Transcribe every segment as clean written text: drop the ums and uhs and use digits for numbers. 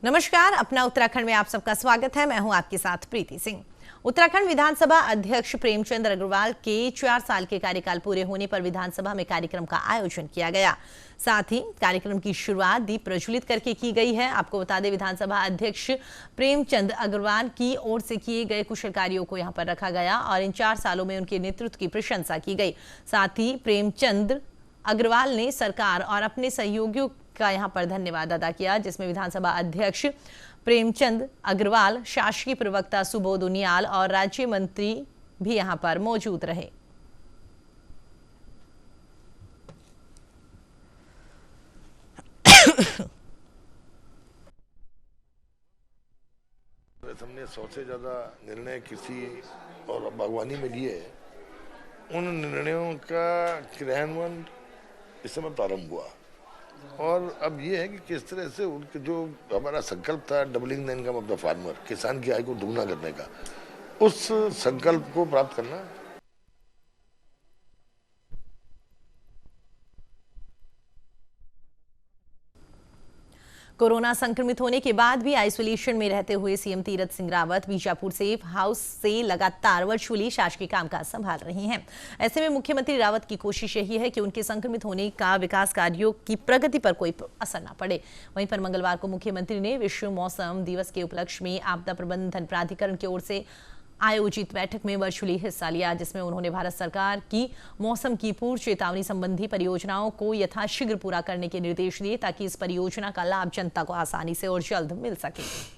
नमस्कार, अपना उत्तराखंड में आप सबका स्वागत है। मैं हूं आपके साथ प्रीति सिंह। उत्तराखंड विधानसभा अध्यक्ष प्रेमचंद अग्रवाल के 4 साल के कार्यकाल पूरे होने पर विधानसभा में कार्यक्रम का आयोजन किया गया। साथ ही कार्यक्रम की शुरुआत दीप प्रज्वलित करके की गई है। आपको बता दें, विधानसभा अध्यक्ष प्रेमचंद अग्रवाल की ओर से किए गए कुशल कार्यों को यहां पर रखा गया और इन 4 सालों में उनके नेतृत्व की प्रशंसा की गई। साथ ही प्रेमचंद अग्रवाल ने सरकार और अपने सहयोगियों का यहां पर धन्यवाद अदा किया, जिसमें विधानसभा अध्यक्ष प्रेमचंद अग्रवाल, शासकीय प्रवक्ता सुबोध उनियाल और राज्य मंत्री भी यहां पर मौजूद रहे। हमने 100 से ज्यादा निर्णय कृषि और बागवानी में लिए। उन निर्णयों का क्रियान्वयन इस समय प्रारंभ हुआ और अब ये है कि किस तरह से उनके जो हमारा संकल्प था, doubling the income of the farmer, किसान की आय को दुगना करने का, उस संकल्प को प्राप्त करना। कोरोना संक्रमित होने के बाद भी आइसोलेशन में रहते हुए CM Tirath Singh Rawat Bijapur safe house से लगातार वर्चुअली शासकीय कामकाज संभाल रही हैं। ऐसे में मुख्यमंत्री रावत की कोशिश यही है कि उनके संक्रमित होने का विकास कार्यों की प्रगति पर कोई असर न पड़े। वहीं पर मंगलवार को मुख्यमंत्री ने विश्व मौसम दिवस के उपलक्ष्य में आपदा प्रबंधन प्राधिकरण की ओर से आयोजित बैठक में वर्चुअली हिस्सा लिया, जिसमें उन्होंने भारत सरकार की मौसम की पूर्व चेतावनी संबंधी परियोजनाओं को यथाशीघ्र पूरा करने के निर्देश दिए ताकि इस परियोजना का लाभ जनता को आसानी से और जल्द मिल सके।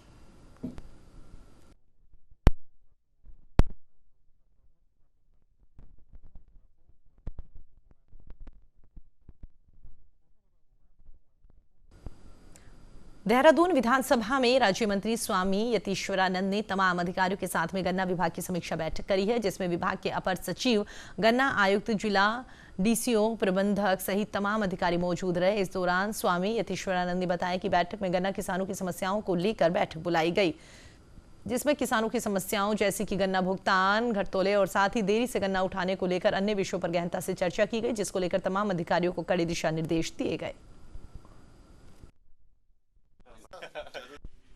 देहरादून विधानसभा में राज्य मंत्री स्वामी यतीश्वरानंद ने तमाम अधिकारियों के साथ में गन्ना विभाग की समीक्षा बैठक करी है, जिसमें विभाग के अपर सचिव, गन्ना आयुक्त, जिला डीसीओ, प्रबंधक सहित तमाम अधिकारी मौजूद रहे। इस दौरान स्वामी यतीश्वरानंद ने बताया कि बैठक में गन्ना किसानों की समस्याओं को लेकर बैठक बुलाई गई, जिसमें किसानों की समस्याओं जैसे कि गन्ना भुगतान, घटतोले और साथ ही देरी से गन्ना उठाने को लेकर अन्य विषयों पर गहनता से चर्चा की गई, जिसको लेकर तमाम अधिकारियों को कड़े दिशा निर्देश दिए गए।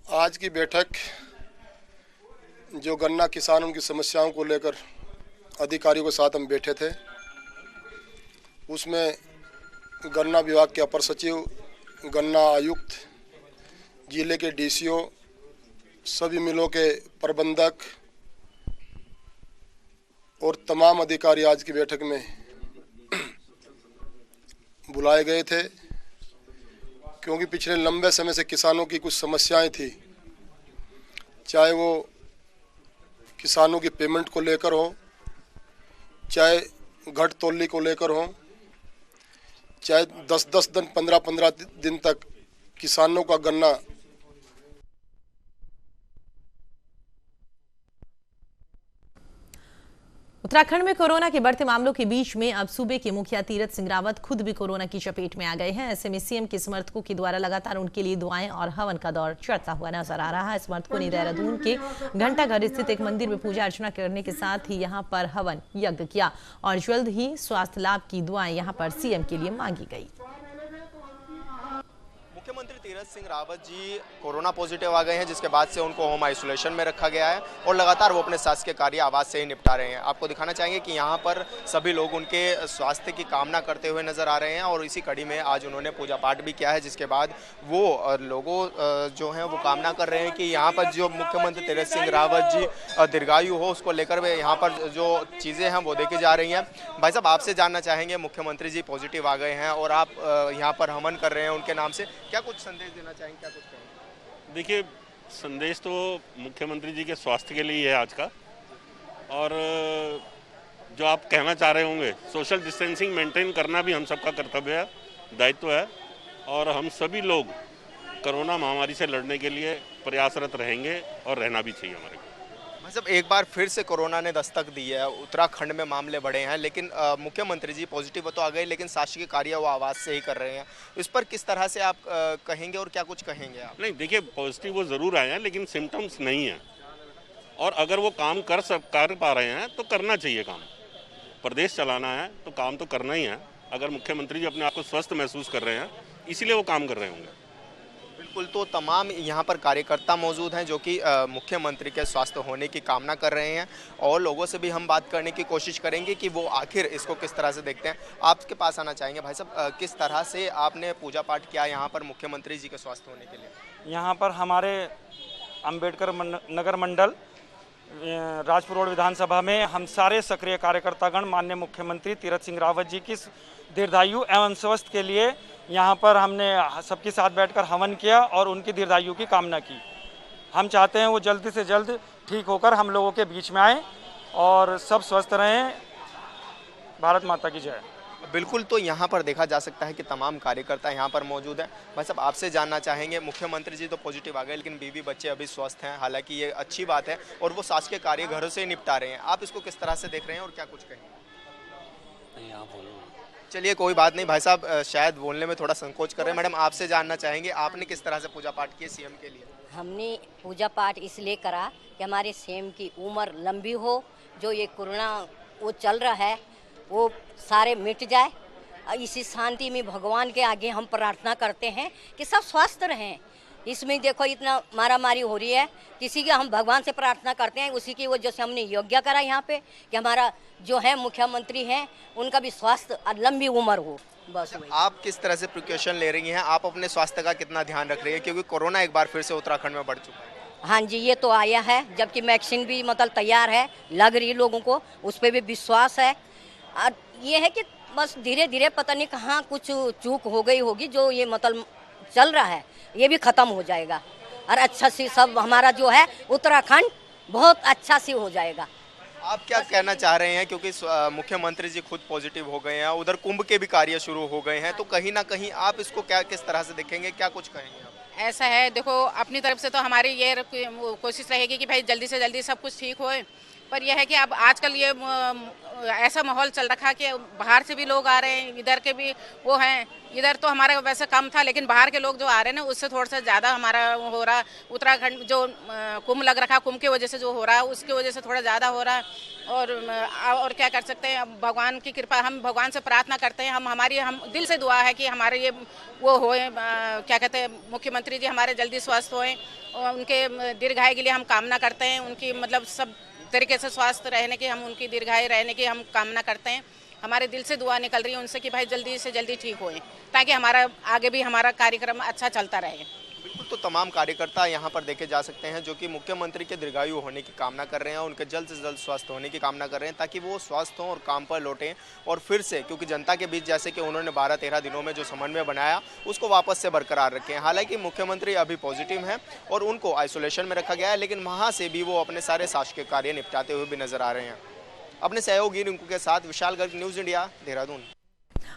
आज की बैठक जो गन्ना किसानों की समस्याओं को लेकर अधिकारियों के साथ हम बैठे थे, उसमें गन्ना विभाग के अपर सचिव, गन्ना आयुक्त, जिले के डीसीओ, सभी मिलों के प्रबंधक और तमाम अधिकारी आज की बैठक में बुलाए गए थे, क्योंकि पिछले लंबे समय से किसानों की कुछ समस्याएं थी, चाहे वो किसानों की पेमेंट को लेकर हो, चाहे घट तोली को लेकर हो, चाहे 10-10 दिन, 15-15 दिन तक किसानों का गन्ना उत्तराखंड में कोरोना के बढ़ते मामलों के बीच में अब सूबे के मुखिया तीरथ सिंह रावत खुद भी कोरोना की चपेट में आ गए हैं। ऐसे में सीएम के समर्थकों के द्वारा लगातार उनके लिए दुआएं और हवन का दौर चढ़ता हुआ नजर आ रहा है। समर्थकों ने देहरादून के घंटाघर स्थित एक मंदिर में पूजा अर्चना करने के साथ ही यहां पर हवन यज्ञ किया और जल्द ही स्वास्थ्य लाभ की दुआएं यहां पर सीएम के लिए मांगी गई। मुख्यमंत्री तीरथ सिंह रावत जी कोरोना पॉजिटिव आ गए हैं, जिसके बाद से उनको होम आइसोलेशन में रखा गया है और लगातार वो अपने शासकीय कार्य आवास से ही निपटा रहे हैं। आपको दिखाना चाहेंगे कि यहाँ पर सभी लोग उनके स्वास्थ्य की कामना करते हुए नजर आ रहे हैं और इसी कड़ी में आज उन्होंने पूजा पाठ भी किया है, जिसके बाद वो लोगों जो हैं वो कामना कर रहे हैं कि यहाँ पर जो मुख्यमंत्री तीरथ सिंह रावत जी दीर्घायु हो, उसको लेकर वे यहाँ पर जो चीज़ें हैं वो देखी जा रही हैं। भाई साहब, आपसे जानना चाहेंगे, मुख्यमंत्री जी पॉजिटिव आ गए हैं और आप यहाँ पर हवन कर रहे हैं उनके नाम से, क्या कुछ संदेश देना चाहेंगे, क्या कुछ कहेंगे? देखिए, संदेश तो मुख्यमंत्री जी के स्वास्थ्य के लिए है आज का, और जो आप कहना चाह रहे होंगे, सोशल डिस्टेंसिंग मेंटेन करना भी हम सबका कर्तव्य है, दायित्व है, और हम सभी लोग कोरोना महामारी से लड़ने के लिए प्रयासरत रहेंगे और रहना भी चाहिए हमारे को। मतलब एक बार फिर से कोरोना ने दस्तक दी है, उत्तराखंड में मामले बढ़े हैं, लेकिन मुख्यमंत्री जी पॉजिटिव तो आ गए, लेकिन शासकीय कार्य वो आवाज से ही कर रहे हैं। इस पर किस तरह से आप कहेंगे और क्या कुछ कहेंगे आप? नहीं, देखिए, पॉजिटिव वो ज़रूर आए हैं, लेकिन सिम्टम्स नहीं हैं, और अगर वो काम कर पा रहे हैं तो करना चाहिए काम। प्रदेश चलाना है तो काम तो करना ही है। अगर मुख्यमंत्री जी अपने आप को स्वस्थ महसूस कर रहे हैं, इसीलिए वो काम कर रहे होंगे। बिल्कुल, तो तमाम यहाँ पर कार्यकर्ता मौजूद हैं जो कि मुख्यमंत्री के स्वस्थ होने की कामना कर रहे हैं और लोगों से भी हम बात करने की कोशिश करेंगे कि वो आखिर इसको किस तरह से देखते हैं। आपके पास आना चाहेंगे भाई साहब, किस तरह से आपने पूजा पाठ किया यहाँ पर मुख्यमंत्री जी के स्वस्थ होने के लिए? यहाँ पर हमारे अंबेडकर नगर मंडल राजपुर रोड विधानसभा में हम सारे सक्रिय कार्यकर्तागण माननीय मुख्यमंत्री तीरथ सिंह रावत जी की दीर्घायु एवं स्वस्थ के लिए यहाँ पर हमने सबके साथ बैठकर हवन किया और उनकी दीर्घायु की कामना की। हम चाहते हैं वो जल्दी से जल्द ठीक होकर हम लोगों के बीच में आए और सब स्वस्थ रहें। भारत माता की जय। बिल्कुल, तो यहाँ पर देखा जा सकता है कि तमाम कार्यकर्ता यहाँ पर मौजूद हैं। भाई साहब, आपसे जानना चाहेंगे, मुख्यमंत्री जी तो पॉजिटिव आ गए लेकिन बीवी बच्चे अभी स्वस्थ हैं, हालांकि ये अच्छी बात है और वो शासकीय कार्य घरों से ही निपटा रहे हैं। आप इसको किस तरह से देख रहे हैं और क्या कुछ कहेंगे? आप बोलो। चलिए, कोई बात नहीं। भाई साहब शायद बोलने में थोड़ा संकोच कर रहे हैं। मैडम, आपसे जानना चाहेंगे, आपने किस तरह से पूजा पाठ किया सीएम के लिए? हमने पूजा पाठ इसलिए करा कि हमारे सीएम की उम्र लंबी हो, जो ये कोरोना वो चल रहा है वो सारे मिट जाए। इसी शांति में भगवान के आगे हम प्रार्थना करते हैं कि सब स्वस्थ रहें। इसमें देखो इतना मारामारी हो रही है, किसी के हम भगवान से प्रार्थना करते हैं, उसी की वजह से हमने यज्ञ करा यहाँ पे कि हमारा जो है मुख्यमंत्री हैं उनका भी स्वास्थ्य और लंबी उम्र हो। बस आप किस तरह से प्रिकॉशन ले रही हैं? आप अपने स्वास्थ्य का कितना ध्यान रख रही है, क्योंकि कोरोना एक बार फिर से उत्तराखंड में बढ़ चुका है? हाँ जी, ये तो आया है, जबकि वैक्सीन भी मतलब तैयार है, लग रही है लोगों को, उस पर भी विश्वास है। और ये है कि बस धीरे धीरे पता नहीं कहाँ कुछ चूक हो गई होगी, जो ये मतलब चल रहा है ये भी खत्म हो जाएगा और अच्छा से सब हमारा जो है उत्तराखंड बहुत अच्छा से हो जाएगा। आप क्या कहना चाह रहे हैं, क्योंकि मुख्यमंत्री जी खुद पॉजिटिव हो गए हैं, उधर कुंभ के भी कार्य शुरू हो गए हैं, तो कहीं ना कहीं आप इसको क्या किस तरह से देखेंगे, क्या कुछ कहेंगे आप? ऐसा है, देखो अपनी तरफ से तो हमारी ये कोशिश रहेगी कि भाई जल्दी से जल्दी सब कुछ ठीक होए, पर यह है कि अब आजकल ये ऐसा माहौल चल रखा कि बाहर से भी लोग आ रहे हैं, इधर के भी वो हैं। इधर तो हमारा वैसे कम था, लेकिन बाहर के लोग जो आ रहे हैं ना उससे थोड़ा सा ज़्यादा हमारा हो रहा। उत्तराखंड जो कुंभ लग रखा, कुंभ की वजह से जो हो रहा है उसकी वजह से थोड़ा ज़्यादा हो रहा है। और क्या कर सकते हैं, अब भगवान की कृपा, हम भगवान से प्रार्थना करते हैं, हम दिल से दुआ है कि हमारे ये वो होए, क्या कहते हैं, मुख्यमंत्री जी हमारे जल्दी स्वस्थ होएं और उनके दीर्घायु के लिए हम कामना करते हैं। उनकी मतलब सब तरीके से स्वास्थ्य रहने की, हम उनकी दीर्घायु रहने की हम कामना करते हैं। हमारे दिल से दुआ निकल रही है उनसे कि भाई जल्दी से जल्दी ठीक होएं, ताकि हमारा आगे भी हमारा कार्यक्रम अच्छा चलता रहे। बिल्कुल, तो तमाम कार्यकर्ता यहाँ पर देखे जा सकते हैं जो कि मुख्यमंत्री के दीर्घायु होने की कामना कर रहे हैं, उनके जल्द से जल्द स्वस्थ होने की कामना कर रहे हैं, ताकि वो स्वस्थ हों और काम पर लौटें और फिर से, क्योंकि जनता के बीच जैसे कि उन्होंने 12-13 दिनों में जो समन्वय बनाया उसको वापस से बरकरार रखें। हालांकि मुख्यमंत्री अभी पॉजिटिव हैं और उनको आइसोलेशन में रखा गया है, लेकिन वहाँ से भी वो अपने सारे शासकीय कार्य निपटाते हुए भी नजर आ रहे हैं। अपने सहयोगी रिंकू के साथ विशाल गर्ग, न्यूज़ इंडिया, देहरादून।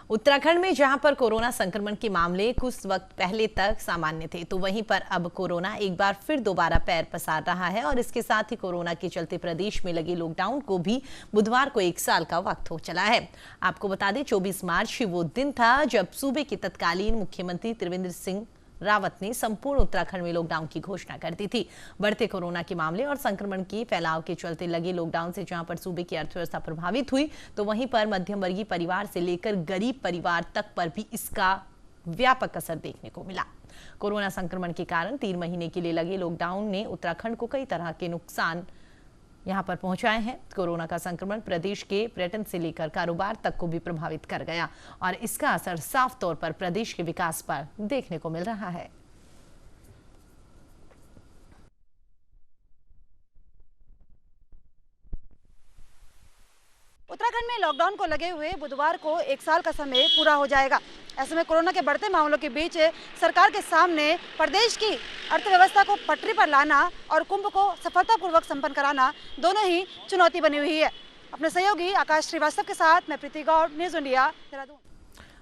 उत्तराखंड में जहां पर कोरोना संक्रमण के मामले कुछ वक्त पहले तक सामान्य थे, तो वहीं पर अब कोरोना एक बार फिर दोबारा पैर पसार रहा है और इसके साथ ही कोरोना के चलते प्रदेश में लगे लॉकडाउन को भी बुधवार को 1 साल का वक्त हो चला है। आपको बता दें 24 मार्च ही वो दिन था जब सूबे के तत्कालीन मुख्यमंत्री त्रिवेंद्र सिंह रावत ने संपूर्ण उत्तराखंड में लॉकडाउन की घोषणा कर दी थी। बढ़ते कोरोना के मामले और संक्रमण के फैलाव के चलते लगे लॉकडाउन से जहां पर सूबे की अर्थव्यवस्था प्रभावित हुई, तो वहीं पर मध्यम वर्गीय परिवार से लेकर गरीब परिवार तक पर भी इसका व्यापक असर देखने को मिला। कोरोना संक्रमण के कारण 3 महीने के लिए लगे लॉकडाउन ने उत्तराखंड को कई तरह के नुकसान यहां पर पहुंचाए हैं। कोरोना का संक्रमण प्रदेश के पर्यटन से लेकर कारोबार तक को भी प्रभावित कर गया और इसका असर साफ तौर पर प्रदेश के विकास पर देखने को मिल रहा है। उत्तराखंड में लॉकडाउन को लगे हुए बुधवार को 1 साल का समय पूरा हो जाएगा। ऐसे में कोरोना के बढ़ते मामलों के बीच सरकार के सामने प्रदेश की अर्थव्यवस्था को पटरी पर लाना और कुंभ को सफलतापूर्वक संपन्न कराना दोनों ही चुनौती बनी हुई है। अपने सहयोगी आकाश श्रीवास्तव के साथ मैं प्रीति गौड़, न्यूज़ इंडिया, देहरादून।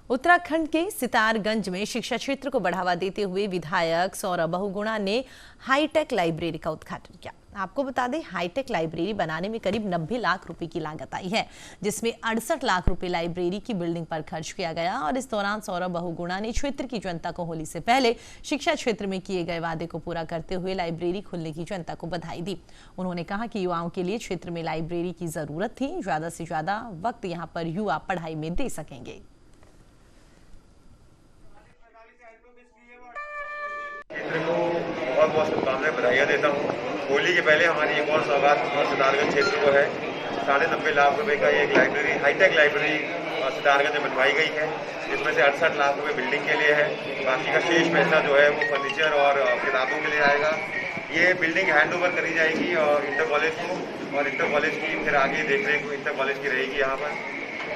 उत्तराखंड के सितारगंज में शिक्षा क्षेत्र को बढ़ावा देते हुए विधायक सौरभ बहुगुणा ने हाईटेक लाइब्रेरी का उद्घाटन किया। आपको बता दें हाईटेक लाइब्रेरी बनाने में करीब 90 लाख रुपए की लागत आई है, जिसमें 68 लाख रुपए लाइब्रेरी की बिल्डिंग पर खर्च किया गया और इस दौरान सौरभ बहुगुणा ने क्षेत्र की जनता को होली से पहले शिक्षा क्षेत्र में किए गए वादे को पूरा करते हुए लाइब्रेरी खुलने की जनता को बधाई दी। उन्होंने कहा कि युवाओं के लिए क्षेत्र में लाइब्रेरी की जरूरत थी, ज्यादा से ज्यादा वक्त यहाँ पर युवा पढ़ाई में दे सकेंगे। बहुत बहुत शुभकामनाएं बधाइयाँ देता हूँ। होली के पहले हमारी एक और सौगात सितारगंज क्षेत्र को है। 90.5 लाख रुपए का एक लाइब्रेरी, हाईटेक लाइब्रेरी सितारगंज में बनवाई गई है, जिसमें से 68 लाख रुपए बिल्डिंग के लिए है। बाकी का शेष पैसा जो है वो फर्नीचर और किताबों के लिए आएगा। ये बिल्डिंग हैंड ओवर करी जाएगी और इंटर कॉलेज को, और इंटर कॉलेज की फिर आगे देखरेख इंटर कॉलेज की रहेगी। यहाँ पर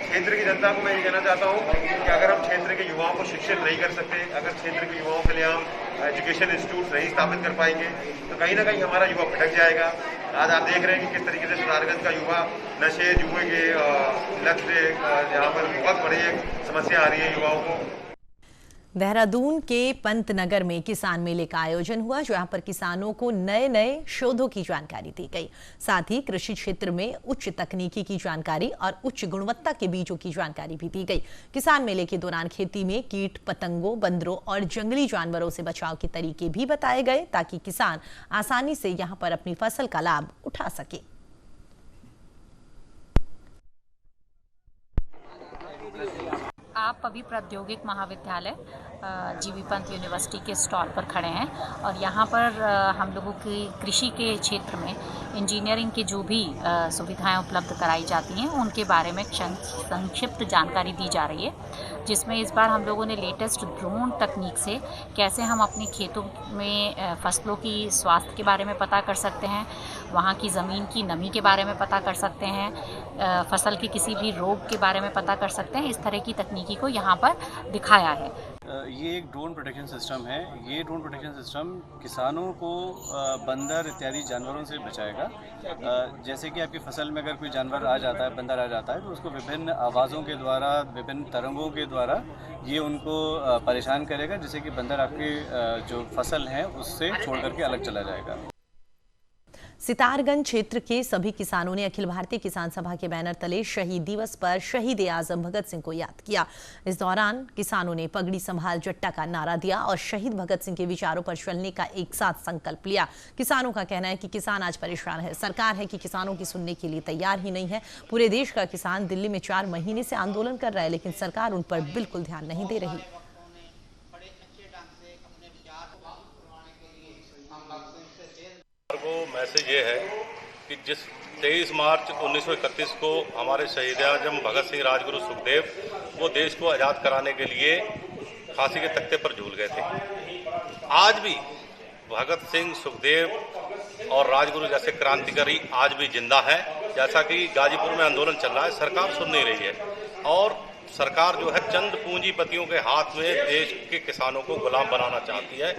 क्षेत्र की जनता को मैं ये कहना चाहता हूँ कि अगर हम क्षेत्र के युवाओं को शिक्षित नहीं कर सकते, अगर क्षेत्र के युवाओं के लिए हम एजुकेशन इंस्टीट्यूट नहीं स्थापित कर पाएंगे, तो कहीं ना कहीं हमारा युवा भटक जाएगा। आज आप देख रहे हैं कि किस तरीके से सितारगंज का युवा नशे जुए के लत से यहाँ पर बहुत बड़ी एक समस्या आ रही है युवाओं को। देहरादून के पंतनगर में किसान मेले का आयोजन हुआ, जहां पर किसानों को नए नए शोधों की जानकारी दी गई। साथ ही कृषि क्षेत्र में उच्च तकनीकी की जानकारी और उच्च गुणवत्ता के बीजों की जानकारी भी दी गई। किसान मेले के दौरान खेती में कीट पतंगों, बंदरों और जंगली जानवरों से बचाव के तरीके भी बताए गए, ताकि किसान आसानी से यहां पर अपनी फसल का लाभ उठा सके। आप अभी प्रौद्योगिक महाविद्यालय जीवी पंत यूनिवर्सिटी के स्टॉल पर खड़े हैं और यहाँ पर हम लोगों की कृषि के क्षेत्र में इंजीनियरिंग की जो भी सुविधाएं उपलब्ध कराई जाती हैं उनके बारे में संक्षिप्त जानकारी दी जा रही है, जिसमें इस बार हम लोगों ने लेटेस्ट ड्रोन तकनीक से कैसे हम अपने खेतों में फसलों की स्वास्थ्य के बारे में पता कर सकते हैं, वहाँ की ज़मीन की नमी के बारे में पता कर सकते हैं, फसल के किसी भी रोग के बारे में पता कर सकते हैं। इस तरह की तकनीकी को यहाँ पर दिखाया है। ये एक ड्रोन प्रोटेक्शन सिस्टम है। ये ड्रोन प्रोटेक्शन सिस्टम किसानों को बंदर इत्यादि जानवरों से बचाएगा। जैसे कि आपकी फसल में अगर कोई जानवर आ जाता है, बंदर आ जाता है, तो उसको विभिन्न आवाज़ों के द्वारा, विभिन्न तरंगों के द्वारा ये उनको परेशान करेगा, जिससे कि बंदर आपकी जो फसल है उससे छोड़ करके अलग चला जाएगा। सितारगंज क्षेत्र के सभी किसानों ने अखिल भारतीय किसान सभा के बैनर तले शहीद दिवस पर शहीद आजम भगत सिंह को याद किया। इस दौरान किसानों ने पगड़ी संभाल जट्टा का नारा दिया और शहीद भगत सिंह के विचारों पर चलने का एक साथ संकल्प लिया। किसानों का कहना है कि किसान आज परेशान है, सरकार है कि किसानों की सुनने के लिए तैयार ही नहीं है। पूरे देश का किसान दिल्ली में 4 महीने से आंदोलन कर रहा है, लेकिन सरकार उन पर बिल्कुल ध्यान नहीं दे रही। को मैसेज ये है कि जिस 23 मार्च 1931 को हमारे शहीद आजम भगत सिंह, राजगुरु सुखदेव वो देश को आज़ाद कराने के लिए फांसी के तख्ते पर झूल गए थे। आज भी भगत सिंह, सुखदेव और राजगुरु जैसे क्रांतिकारी आज भी जिंदा है। जैसा कि गाजीपुर में आंदोलन चल रहा है, सरकार सुन नहीं रही है और सरकार जो है चंद पूंजीपतियों के हाथ में देश के किसानों को गुलाम बनाना चाहती है।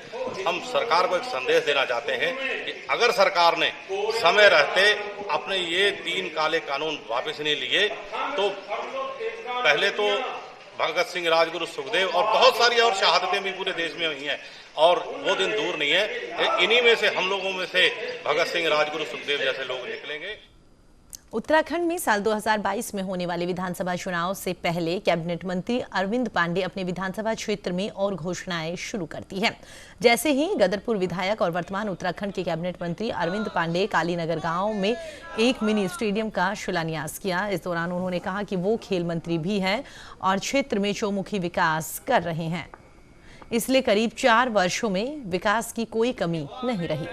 हम सरकार को एक संदेश देना चाहते हैं कि अगर सरकार ने समय रहते अपने ये 3 काले कानून वापस नहीं लिए तो पहले तो भगत सिंह, राजगुरु सुखदेव और बहुत सारी और शहादतें भी पूरे देश में हुई हैं और वो दिन दूर नहीं है। इन्हीं में से हम लोगों में से भगत सिंह, राजगुरु सुखदेव जैसे लोग निकलेंगे। उत्तराखंड में साल 2022 में होने वाले विधानसभा चुनाव से पहले कैबिनेट मंत्री अरविंद पांडे अपने विधानसभा क्षेत्र में और घोषणाएं शुरू करती हैं। जैसे ही गदरपुर विधायक और वर्तमान उत्तराखंड के कैबिनेट मंत्री अरविंद पांडे कालीनगर गांव में एक मिनी स्टेडियम का शिलान्यास किया। इस दौरान उन्होंने कहा कि वो खेल मंत्री भी हैं और क्षेत्र में चौमुखी विकास कर रहे हैं, इसलिए करीब 4 वर्षों में विकास की कोई कमी नहीं रही।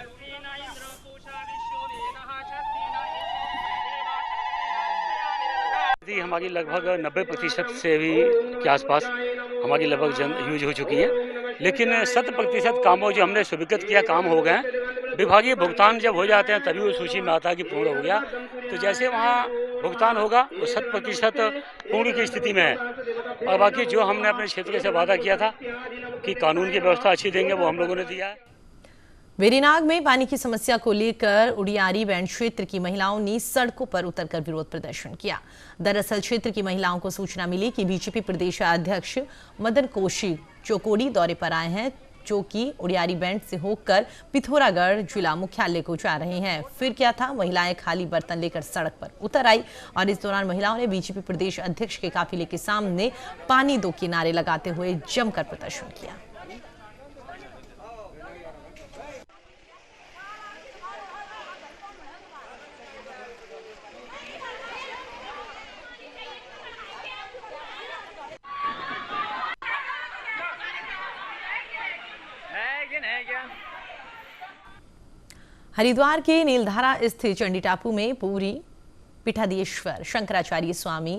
हमारी लगभग 90% से भी के आसपास हमारी लगभग यूज हो चुकी है, लेकिन 100% कामों जो हमने स्वीकृत किया काम हो गए हैं। विभागीय भुगतान जब हो जाते हैं तभी उस सूची में आता है कि पूर्ण हो गया। तो जैसे वहाँ भुगतान होगा वो 100% पूर्ण की स्थिति में है और बाकी जो हमने अपने क्षेत्र से वादा किया था कि कानून की व्यवस्था अच्छी देंगे वो हम लोगों ने दिया है। वेरीनाग में पानी की समस्या को लेकर उडियारी बैंड क्षेत्र की महिलाओं ने सड़कों पर उतरकर विरोध प्रदर्शन किया। दरअसल क्षेत्र की महिलाओं को सूचना मिली कि बीजेपी प्रदेश अध्यक्ष मदन कौशिक चौकोड़ी दौरे पर आए हैं, जो कि उडियारी बैंड से होकर पिथौरागढ़ जिला मुख्यालय को जा रहे हैं। फिर क्या था, महिलाएं खाली बर्तन लेकर सड़क पर उतर आई और इस दौरान महिलाओं ने बीजेपी प्रदेश अध्यक्ष के काफिले के सामने पानी दो के नारे लगाते हुए जमकर प्रदर्शन किया। हरिद्वार के नीलधारा स्थित चंडी टापू में पूरी पीठाधीश्वर शंकराचार्य स्वामी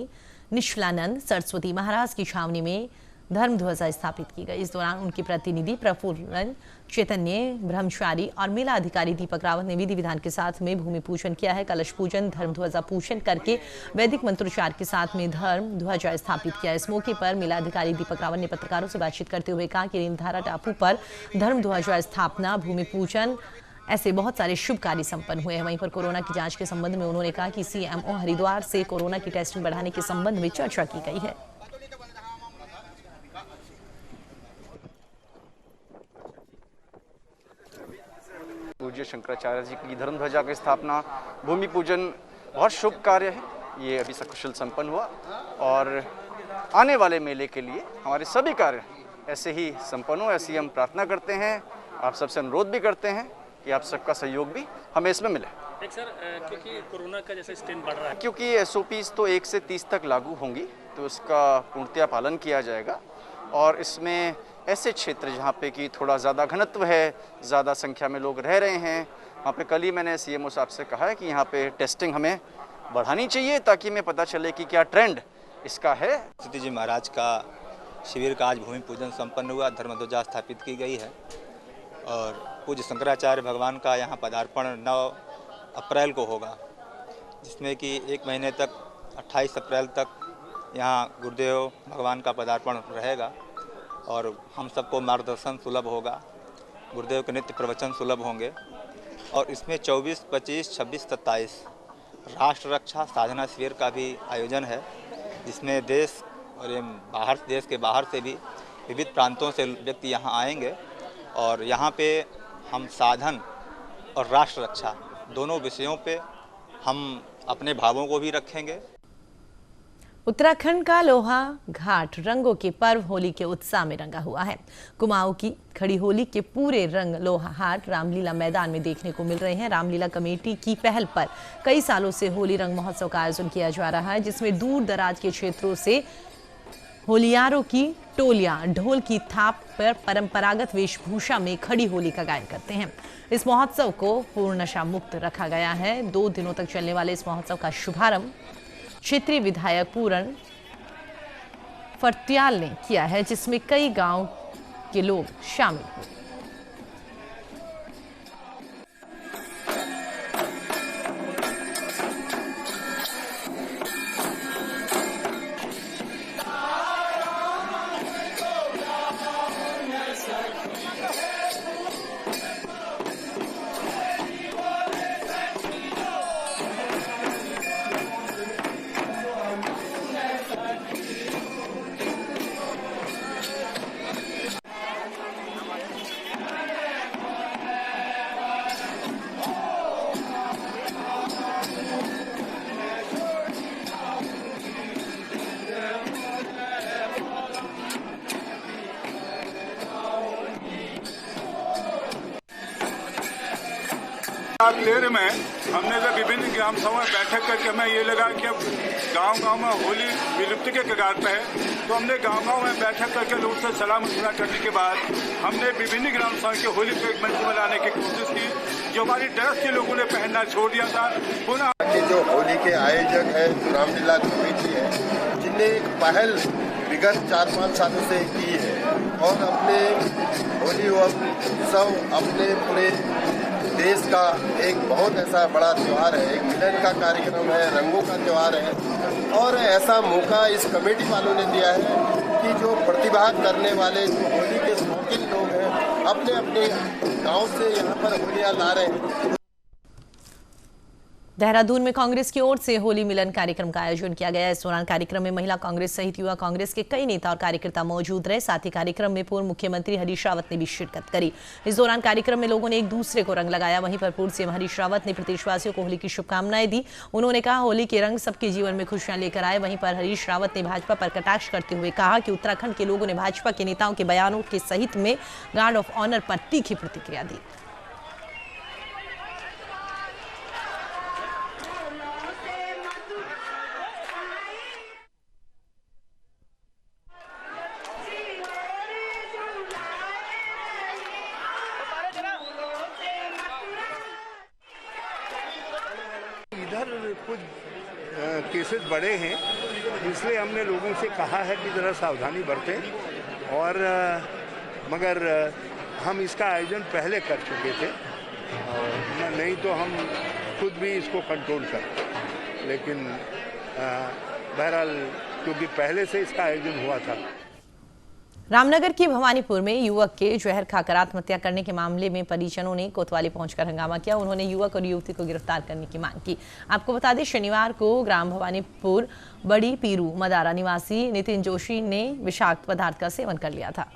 निश्चलानंद सरस्वती महाराज की छावनी में धर्म ध्वजा स्थापित की गई। इस दौरान उनके प्रतिनिधि प्रफुल्ल चैतन्य ब्रह्मचारी और मेला अधिकारी दीपक रावत ने विधि विधान के साथ में भूमि पूजन किया है। कलश पूजन, धर्म ध्वजा पूजन करके वैदिक मंत्रोच्चार के साथ में धर्म ध्वजा स्थापित किया। इस मौके पर मेला अधिकारी दीपक रावत ने पत्रकारों से बातचीत करते हुए कहा कि नीलधारा टापू पर धर्म ध्वजा स्थापना, भूमि पूजन ऐसे बहुत सारे शुभ कार्य संपन्न हुए हैं। वहीं पर कोरोना की जांच के संबंध में उन्होंने कहा कि सीएमओ हरिद्वार से कोरोना की टेस्टिंग बढ़ाने के संबंध में चर्चा की गई है। पूज्य शंकराचार्य जी की धर्म ध्वजा की स्थापना, भूमि पूजन बहुत शुभ कार्य है। ये अभी सकुशल संपन्न हुआ और आने वाले मेले के लिए हमारे सभी कार्य ऐसे ही संपन्न हो, ऐसी हम प्रार्थना करते हैं। आप सबसे अनुरोध भी करते हैं कि आप सबका सहयोग भी हमें इसमें मिले। एक सर, क्योंकि कोरोना का जैसे स्ट्रेन बढ़ रहा है, क्योंकि एसओपीज तो 1 से 30 तक लागू होंगी, तो उसका पूर्णतया पालन किया जाएगा। और इसमें ऐसे क्षेत्र जहाँ पे कि थोड़ा ज़्यादा घनत्व है, ज़्यादा संख्या में लोग रह रहे हैं, वहाँ पे कल ही मैंने सीएमओ साहब से कहा है कि यहाँ पे टेस्टिंग हमें बढ़ानी चाहिए ताकि हमें पता चले कि क्या ट्रेंड इसका है। सरस्वती जी महाराज का शिविर का आज भूमि पूजन संपन्न हुआ, धर्म ध्वजा स्थापित की गई है और पूज्य शंकराचार्य भगवान का यहाँ पदार्पण 9 अप्रैल को होगा, जिसमें कि 1 महीने तक 28 अप्रैल तक यहाँ गुरुदेव भगवान का पदार्पण रहेगा और हम सबको मार्गदर्शन सुलभ होगा, गुरुदेव के नित्य प्रवचन सुलभ होंगे। और इसमें 24, 25, 26, 27 राष्ट्र रक्षा साधना शिविर का भी आयोजन है, जिसमें देश और देश के बाहर से भी विविध प्रांतों से व्यक्ति यहाँ आएंगे और यहाँ पे हम साधन और राष्ट्र रक्षा दोनों विषयों पे हम अपने भावों को भी रखेंगे। उत्तराखंड का लोहा घाट रंगों के पर्व होली के उत्साह में रंगा हुआ है। कुमाऊं की खड़ी होली के पूरे रंग लोहा घाट रामलीला मैदान में देखने को मिल रहे हैं। रामलीला कमेटी की पहल पर कई सालों से होली रंग महोत्सव का आयोजन किया जा रहा है, जिसमें दूर दराज के क्षेत्रों से होलियारों की टोलियां ढोल की थाप पर परंपरागत वेशभूषा में खड़ी होली का गायन करते हैं। इस महोत्सव को पूर्ण नशा मुक्त रखा गया है। 2 दिनों तक चलने वाले इस महोत्सव का शुभारंभ क्षेत्रीय विधायक पूरन फर्त्याल ने किया है, जिसमें कई गांव के लोग शामिल हुए। तेरह में हमने जब विभिन्न ग्राम सभा में बैठक करके हमें ये लगा कि अब गांव-गांव में होली विलुप्ति के कगार पे है, तो हमने गांव-गांव में बैठक करके लोगों से सलाह मशवरा करने के बाद हमने विभिन्न ग्राम सभा की होली को एक मंच में लाने की कोशिश की। जो हमारी ड्रेस के लोगों ने पहनना छोड़ दिया था, पुनः जो होली के आयोजक है, रामलीला कमेटी है, जिनने एक पहल विगत 4-5 सालों से की है और अपने होली उत्सव अपने पूरे देश का एक बहुत ऐसा बड़ा त्यौहार है, एक मिलन का कार्यक्रम है, रंगों का त्यौहार है। और ऐसा मौका इस कमेटी वालों ने दिया है कि जो प्रतिभा करने वाले जो होली के शौकीन लोग हैं, अपने अपने गांव से यहाँ पर होलियाँ ला रहे हैं। देहरादून में कांग्रेस की ओर से होली मिलन कार्यक्रम का आयोजन किया गया। इस दौरान कार्यक्रम में महिला कांग्रेस सहित युवा कांग्रेस के कई नेता और कार्यकर्ता मौजूद रहे। साथ ही कार्यक्रम में पूर्व मुख्यमंत्री हरीश रावत ने भी शिरकत करी। इस दौरान कार्यक्रम में लोगों ने एक दूसरे को रंग लगाया। वहीं पर पूर्व सीएम हरीश रावत ने प्रदेशवासियों को होली की शुभकामनाएं दी। उन्होंने कहा, होली के रंग सबके जीवन में खुशियां लेकर आए। वहीं पर हरीश रावत ने भाजपा पर कटाक्ष करते हुए कहा कि उत्तराखंड के लोगों ने भाजपा के नेताओं के बयानों के सहित में गार्ड ऑफ ऑनर पर तीखी प्रतिक्रिया दी। इधर कुछ केसेस बड़े हैं, इसलिए हमने लोगों से कहा है कि ज़रा सावधानी बरतें। और मगर हम इसका आयोजन पहले कर चुके थे, नहीं तो हम खुद भी इसको कंट्रोल करते, लेकिन बहरहाल क्योंकि पहले से इसका आयोजन हुआ था। रामनगर की भवानीपुर में युवक के जहर खाकर आत्महत्या करने के मामले में परिजनों ने कोतवाली पहुंचकर हंगामा किया। उन्होंने युवक और युवती को गिरफ्तार करने की मांग की। आपको बता दें, शनिवार को ग्राम भवानीपुर बड़ी पीरू मदारा निवासी नितिन जोशी ने विषाक्त पदार्थ का सेवन कर लिया था।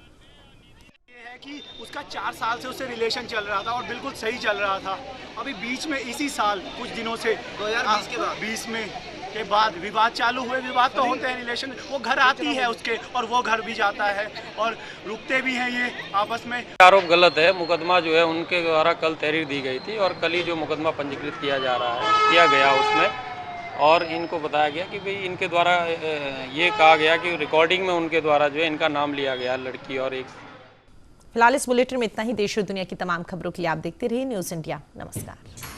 कि उसका 4 साल से उससे रिलेशन चल रहा था और बिल्कुल सही चल रहा था। अभी बीच में इसी साल कुछ दिनों से 2020 के बाद 20 में के बाद विवाद चालू हुए। विवाद तो होते हैं, रिलेशन, वो घर आती है उसके और वो घर भी जाता है और रुकते भी हैं ये आपस में। आरोप गलत है। मुकदमा जो है उनके द्वारा कल तहरीर दी गई थी और कल ही जो मुकदमा पंजीकृत किया गया उसमें, और इनको बताया गया कि भाई इनके द्वारा ये कहा गया कि रिकॉर्डिंग में उनके द्वारा जो है इनका नाम लिया गया, लड़की और एक। फिलहाल इस बुलेटिन में इतना ही। देश और दुनिया की तमाम खबरों के लिए आप देखते रहिए न्यूज़ इंडिया। नमस्कार।